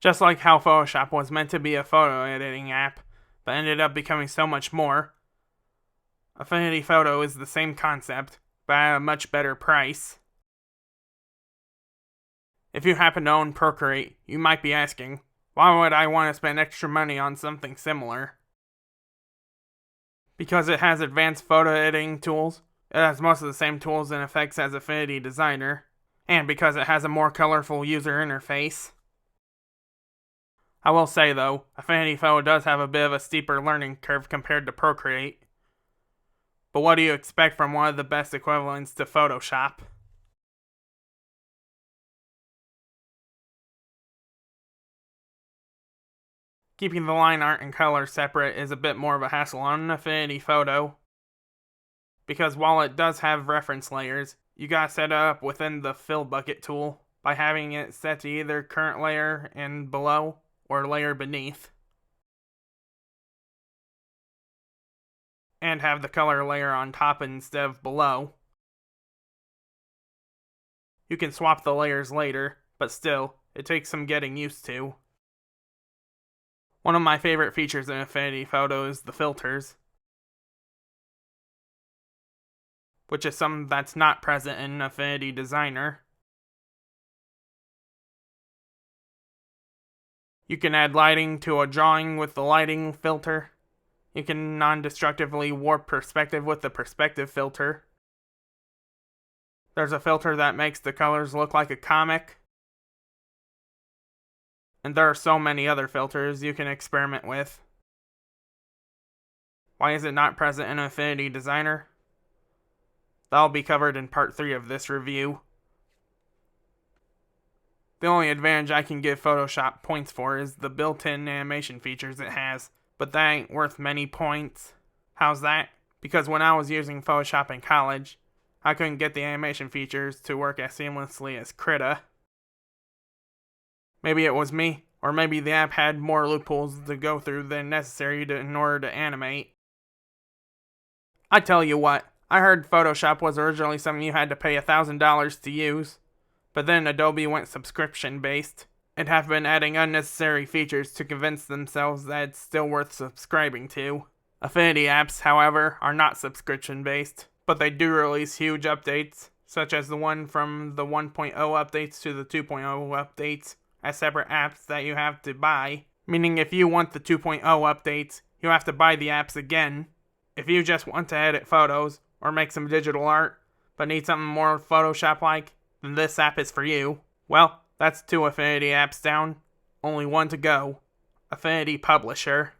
Just like how Photoshop was meant to be a photo editing app, but ended up becoming so much more, Affinity Photo is the same concept, but at a much better price. If you happen to own Procreate, you might be asking, why would I want to spend extra money on something similar? Because it has advanced photo editing tools, it has most of the same tools and effects as Affinity Designer, and because it has a more colorful user interface. I will say though, Affinity Photo does have a bit of a steeper learning curve compared to Procreate. But what do you expect from one of the best equivalents to Photoshop? Keeping the line art and color separate is a bit more of a hassle on an Affinity Photo, because while it does have reference layers, you gotta set it up within the fill bucket tool by having it set to either current layer and below, or layer beneath, and have the color layer on top instead of below. You can swap the layers later, but still, it takes some getting used to. One of my favorite features in Affinity Photo is the filters, which is something that's not present in Affinity Designer. You can add lighting to a drawing with the lighting filter. You can non-destructively warp perspective with the perspective filter. There's a filter that makes the colors look like a comic. And there are so many other filters you can experiment with. Why is it not present in Affinity Designer? That'll be covered in part 3 of this review. The only advantage I can give Photoshop points for is the built-in animation features it has, but that ain't worth many points. How's that? Because when I was using Photoshop in college, I couldn't get the animation features to work as seamlessly as Krita. Maybe it was me, or maybe the app had more loopholes to go through than necessary in order to animate. I tell you what, I heard Photoshop was originally something you had to pay $1,000 to use, but then Adobe went subscription-based, and have been adding unnecessary features to convince themselves that it's still worth subscribing to. Affinity apps, however, are not subscription-based, but they do release huge updates, such as the one from the 1.0 updates to the 2.0 updates, as separate apps that you have to buy, meaning if you want the 2.0 updates, you have to buy the apps again. If you just want to edit photos, or make some digital art, but need something more Photoshop-like, then this app is for you. Well, that's 2 Affinity apps down, only one to go. Affinity Publisher.